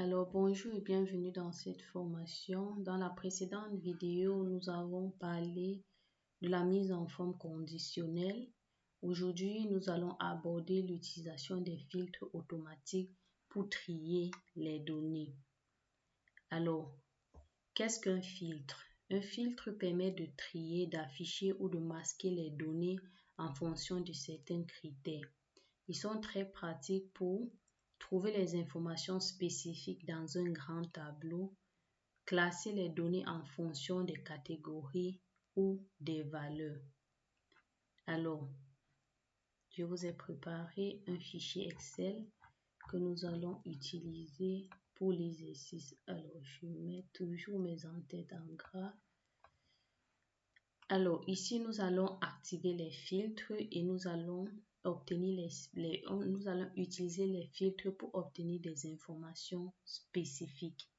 Alors bonjour et bienvenue dans cette formation. Dans la précédente vidéo, nous avons parlé de la mise en forme conditionnelle. Aujourd'hui, nous allons aborder l'utilisation des filtres automatiques pour trier les données. Alors, qu'est-ce qu'un filtre? Un filtre permet de trier, d'afficher ou de masquer les données en fonction de certains critères. Ils sont très pratiques pour trouver les informations spécifiques dans un grand tableau, classer les données en fonction des catégories ou des valeurs. Alors, je vous ai préparé un fichier Excel que nous allons utiliser pour l'exercice. Alors, je mets toujours mes en-têtes en gras. Alors, ici, nous allons activer les filtres et nous allons utiliser les filtres pour obtenir des informations spécifiques.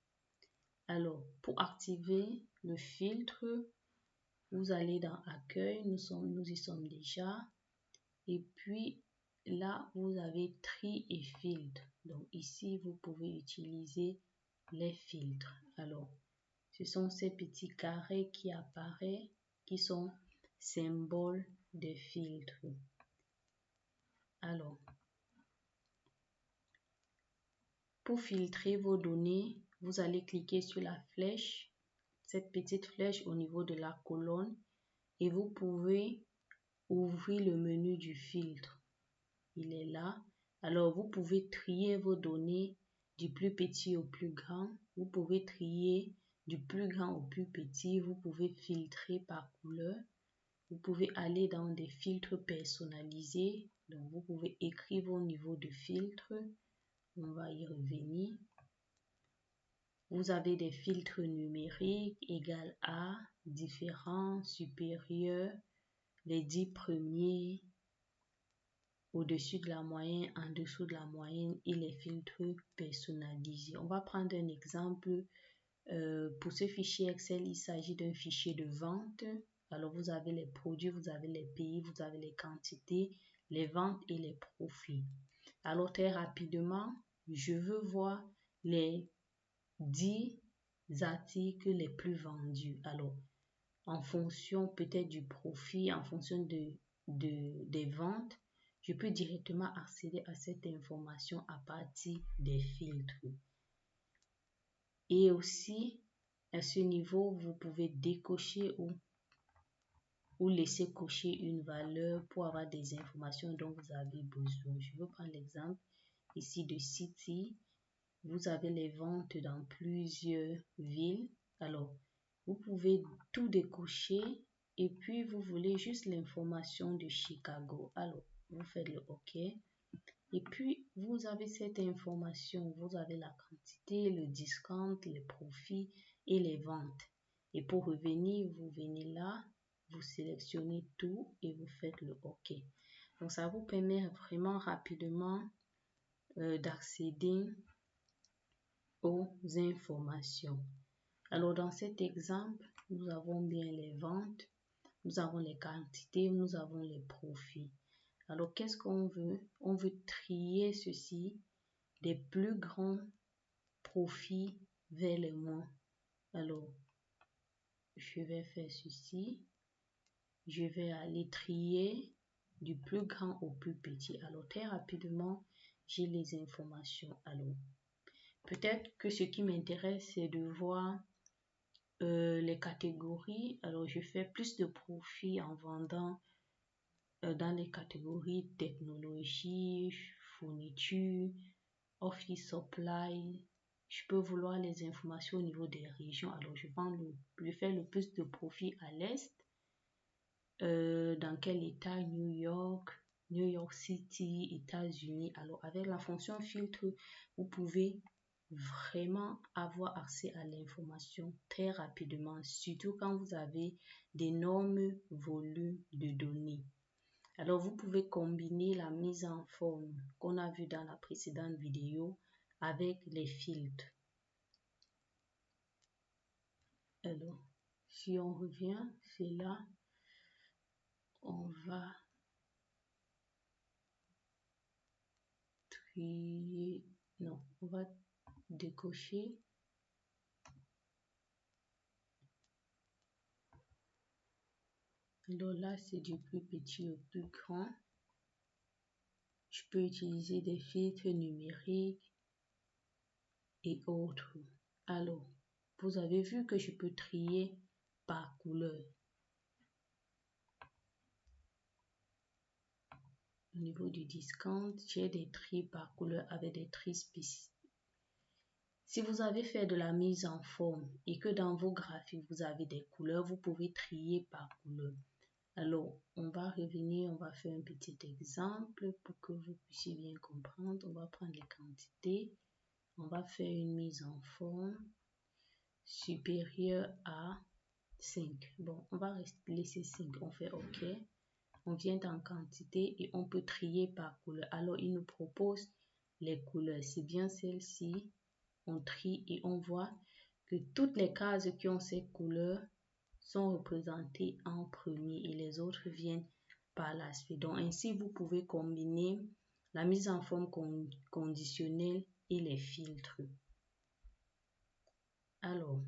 Alors, pour activer le filtre, vous allez dans Accueil, nous y sommes déjà. Et puis, là, vous avez Tri et Filtre. Donc, ici, vous pouvez utiliser les filtres. Alors, ce sont ces petits carrés qui apparaissent, qui sont symboles de filtre. Alors, pour filtrer vos données, vous allez cliquer sur la flèche, cette petite flèche au niveau de la colonne, et vous pouvez ouvrir le menu du filtre. Il est là. Alors, vous pouvez trier vos données du plus petit au plus grand. Vous pouvez trier du plus grand au plus petit. Vous pouvez filtrer par couleur. Vous pouvez aller dans des filtres personnalisés. Donc, vous pouvez écrire vos niveaux de filtre. On va y revenir. Vous avez des filtres numériques, égal à, différents, supérieurs, les 10 premiers, au-dessus de la moyenne, en dessous de la moyenne et les filtres personnalisés. On va prendre un exemple. Pour ce fichier Excel, il s'agit d'un fichier de vente. Alors, vous avez les produits, vous avez les pays, vous avez les quantités, les ventes et les profits. Alors, très rapidement, je veux voir les 10 articles les plus vendus. Alors, en fonction peut-être du profit, en fonction des ventes, je peux directement accéder à cette information à partir des filtres. Et aussi, à ce niveau, vous pouvez décocher ou laisser cocher une valeur pour avoir des informations dont vous avez besoin. Je vais prendre l'exemple ici de City. Vous avez les ventes dans plusieurs villes. Alors, vous pouvez tout décocher et puis vous voulez juste l'information de Chicago. Alors, vous faites le OK. Et puis, vous avez cette information. Vous avez la quantité, le discount, les profits et les ventes. Et pour revenir, vous venez là, vous sélectionnez tout et vous faites le OK. Donc, ça vous permet vraiment rapidement d'accéder aux informations. Alors, dans cet exemple, nous avons bien les ventes, nous avons les quantités, nous avons les profits. Alors, qu'est-ce qu'on veut? On veut trier ceci des plus grands profits vers les moins. Alors, je vais faire ceci. Je vais aller trier du plus grand au plus petit. Alors, très rapidement, j'ai les informations. Alors, peut-être que ce qui m'intéresse, c'est de voir les catégories. Alors, je fais plus de profit en vendant dans les catégories technologie, fourniture, office supply. Je peux vouloir les informations au niveau des régions. Alors, je fais le plus de profit à l'est. Dans quel état? New York City, États-Unis. Alors, avec la fonction filtre, vous pouvez vraiment avoir accès à l'information très rapidement, surtout quand vous avez d'énormes volumes de données. Alors, vous pouvez combiner la mise en forme qu'on a vue dans la précédente vidéo avec les filtres. Alors, si on revient, c'est là, on va trier, non, on va décocher. Alors là, c'est du plus petit au plus grand. Je peux utiliser des filtres numériques et autres. Alors, vous avez vu que je peux trier par couleur. Au niveau du discount, j'ai des tris par couleur avec des tris spécifiques. Si vous avez fait de la mise en forme et que dans vos graphiques, vous avez des couleurs, vous pouvez trier par couleur. Alors, on va revenir, on va faire un petit exemple pour que vous puissiez bien comprendre. On va prendre les quantités. On va faire une mise en forme supérieure à 5. Bon, on va laisser 5. On fait OK. On vient en quantité et on peut trier par couleur. Alors, il nous propose les couleurs. C'est bien celle-ci. On trie et on voit que toutes les cases qui ont ces couleurs sont représentées en premier et les autres viennent par la suite. Donc, ainsi, vous pouvez combiner la mise en forme conditionnelle et les filtres. Alors,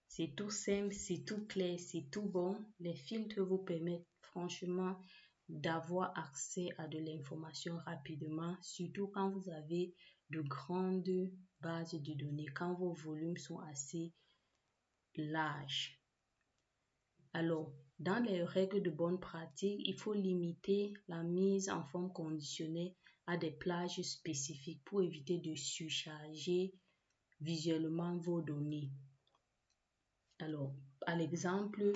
c'est tout simple, c'est tout clair, c'est tout bon. Les filtres vous permettent franchement d'avoir accès à de l'information rapidement, surtout quand vous avez de grandes bases de données, quand vos volumes sont assez larges. Alors, dans les règles de bonne pratique, il faut limiter la mise en forme conditionnelle à des plages spécifiques pour éviter de surcharger visuellement vos données. Alors, à l'exemple,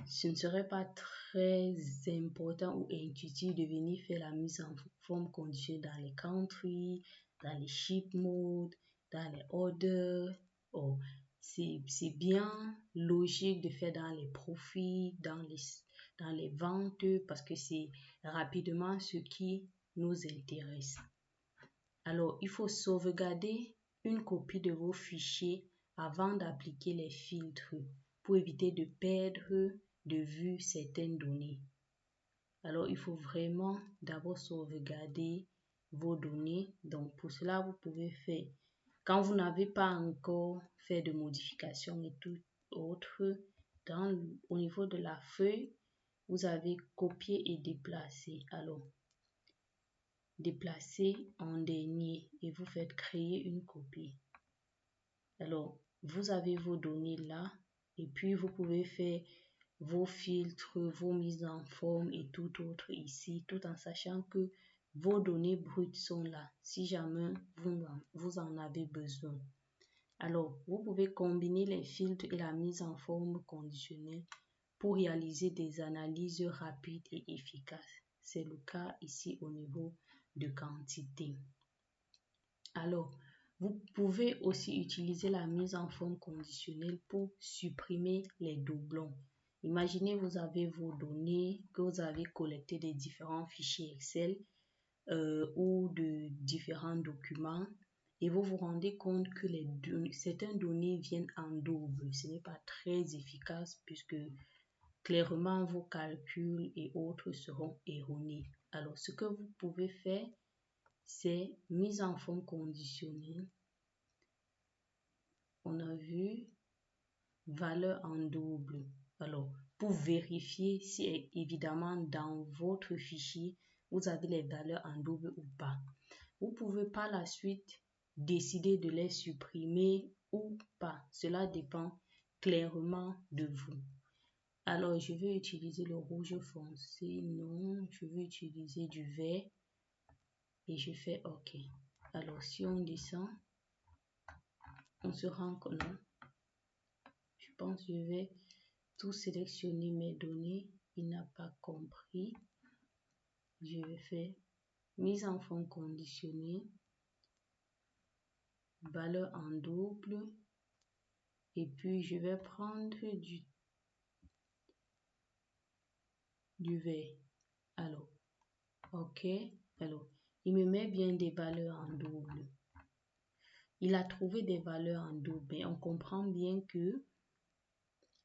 ce ne serait pas très important ou intuitif de venir faire la mise en forme conditionnelle dans les country, dans les ship mode, dans les orders. Oh, c'est bien logique de faire dans les profits, dans les ventes, parce que c'est rapidement ce qui nous intéresse. Alors, il faut sauvegarder une copie de vos fichiers avant d'appliquer les filtres pour éviter de perdre de vue certaines données. Alors, il faut vraiment d'abord sauvegarder vos données. Donc, pour cela, vous pouvez faire, quand vous n'avez pas encore fait de modifications et tout autre, au niveau de la feuille, vous avez copié et déplacé. Alors, déplacer en dernier et vous faites créer une copie. Alors, vous avez vos données là et puis vous pouvez faire vos filtres, vos mises en forme et tout autre ici, tout en sachant que vos données brutes sont là si jamais vous en avez besoin. Alors, vous pouvez combiner les filtres et la mise en forme conditionnelle pour réaliser des analyses rapides et efficaces. C'est le cas ici au niveau de quantité. Alors, vous pouvez aussi utiliser la mise en forme conditionnelle pour supprimer les doublons. Imaginez, vous avez vos données que vous avez collectées des différents fichiers Excel ou de différents documents et vous vous rendez compte que certaines données viennent en double. Ce n'est pas très efficace puisque clairement vos calculs et autres seront erronés. Alors, ce que vous pouvez faire, c'est mise en forme conditionnelle. On a vu valeur en double. Alors, pour vérifier si évidemment dans votre fichier, vous avez les valeurs en double ou pas. Vous pouvez par la suite décider de les supprimer ou pas. Cela dépend clairement de vous. Alors, je vais utiliser le rouge foncé. Non, je vais utiliser du vert. Et je fais OK. Alors, si on descend, on se rend compte. Non. Je pense que je vais tout sélectionner mes données. Il n'a pas compris. Je vais faire mise en forme conditionnelle, valeur en double. Et puis, je vais prendre du vert. Alors, OK. Alors, il me met bien des valeurs en double. Il a trouvé des valeurs en double, mais on comprend bien que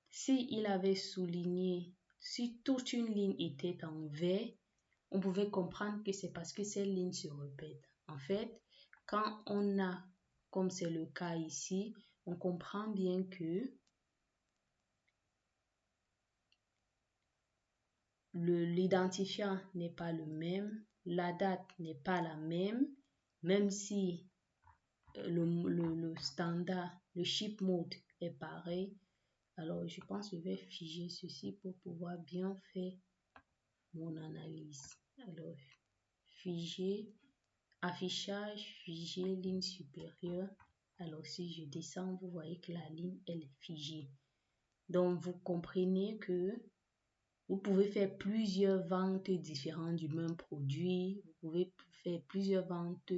s'il avait souligné, si toute une ligne était en vert, on pouvait comprendre que c'est parce que cette ligne se répète. En fait, quand on a, comme c'est le cas ici, on comprend bien que l'identifiant n'est pas le même, la date n'est pas la même si le standard, le ship mode est pareil. Alors, je pense que je vais figer ceci pour pouvoir bien faire mon analyse. Alors, figer, affichage, figer, ligne supérieure. Alors, si je descends, vous voyez que la ligne, elle est figée. Donc, vous comprenez que vous pouvez faire plusieurs ventes différentes du même produit. Vous pouvez faire plusieurs ventes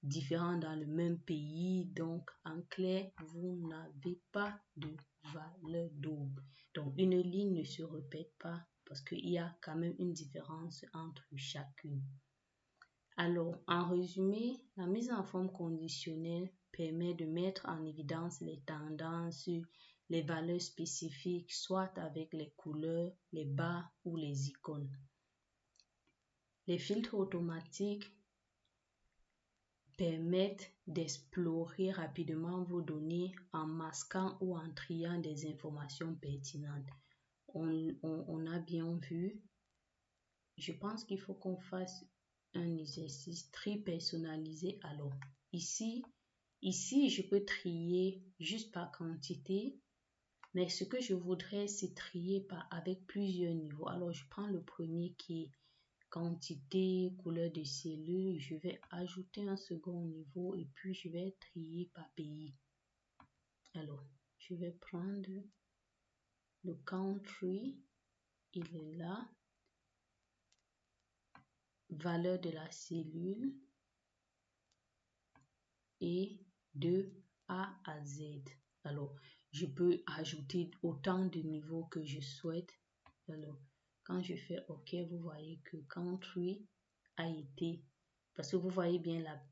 différentes dans le même pays. Donc, en clair, vous n'avez pas de valeur double. Donc, une ligne ne se répète pas parce qu'il y a quand même une différence entre chacune. Alors, en résumé, la mise en forme conditionnelle permet de mettre en évidence les tendances, les valeurs spécifiques, soit avec les couleurs, les barres ou les icônes. Les filtres automatiques permettent d'explorer rapidement vos données en masquant ou en triant des informations pertinentes. On a bien vu. Je pense qu'il faut qu'on fasse un exercice très personnalisé. Alors, ici, je peux trier juste par quantité, mais ce que je voudrais, c'est trier avec plusieurs niveaux. Alors, je prends le premier qui est quantité, couleur de cellules. Je vais ajouter un second niveau et puis je vais trier par pays. Alors, je vais prendre le country. Il est là. Valeur de la cellule et de A à Z. Alors, je peux ajouter autant de niveaux que je souhaite. Alors, quand je fais OK, vous voyez que country a été, parce que vous voyez bien la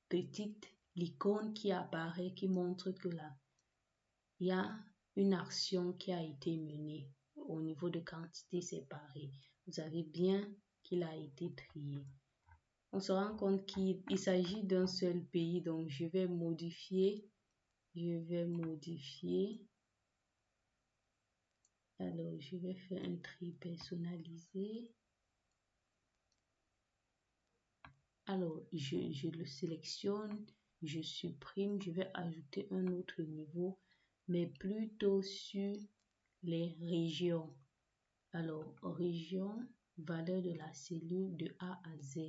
petite l'icône qui apparaît, qui montre que là, il y a une action qui a été menée. Au niveau de quantité, c'est pareil. Vous savez bien qu'il a été trié. On se rend compte qu'il s'agit d'un seul pays, donc je vais modifier. Alors, je vais faire un tri personnalisé. Alors, je le sélectionne, je supprime, je vais ajouter un autre niveau, mais plutôt sur les régions. Alors, région, valeur de la cellule de A à Z.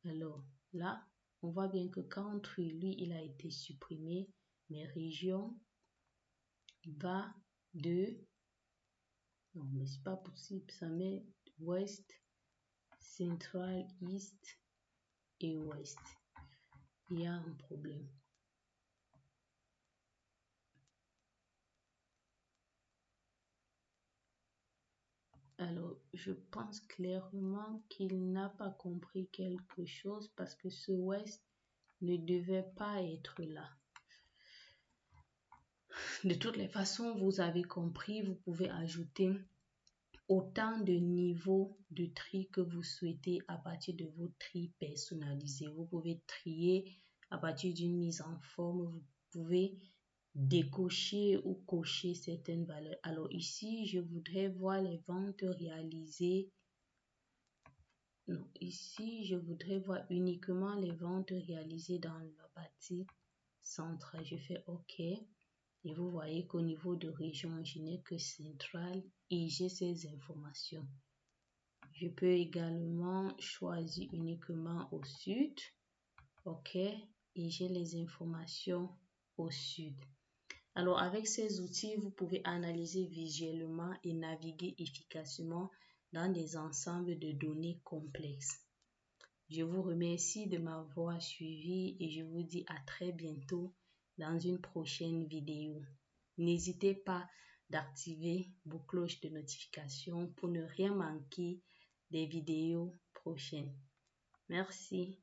Alors, là, on voit bien que country, lui, il a été supprimé, mais région va de... Non, mais c'est pas possible, ça met West, Central, East et West. Il y a un problème. Alors, je pense clairement qu'il n'a pas compris quelque chose parce que ce West ne devait pas être là. De toutes les façons, vous avez compris, vous pouvez ajouter autant de niveaux de tri que vous souhaitez à partir de vos tri personnalisés. Vous pouvez trier à partir d'une mise en forme. Vous pouvez décocher ou cocher certaines valeurs. Alors ici, je voudrais voir les ventes réalisées. Non, ici, je voudrais voir uniquement les ventes réalisées dans la partie centrale. Je fais OK. Et vous voyez qu'au niveau de région, je n'ai que centrale et j'ai ces informations. Je peux également choisir uniquement au sud. OK. Et j'ai les informations au sud. Alors, avec ces outils, vous pouvez analyser visuellement et naviguer efficacement dans des ensembles de données complexes. Je vous remercie de m'avoir suivi et je vous dis à très bientôt dans une prochaine vidéo. N'hésitez pas d'activer vos cloches de notification pour ne rien manquer des vidéos prochaines. Merci.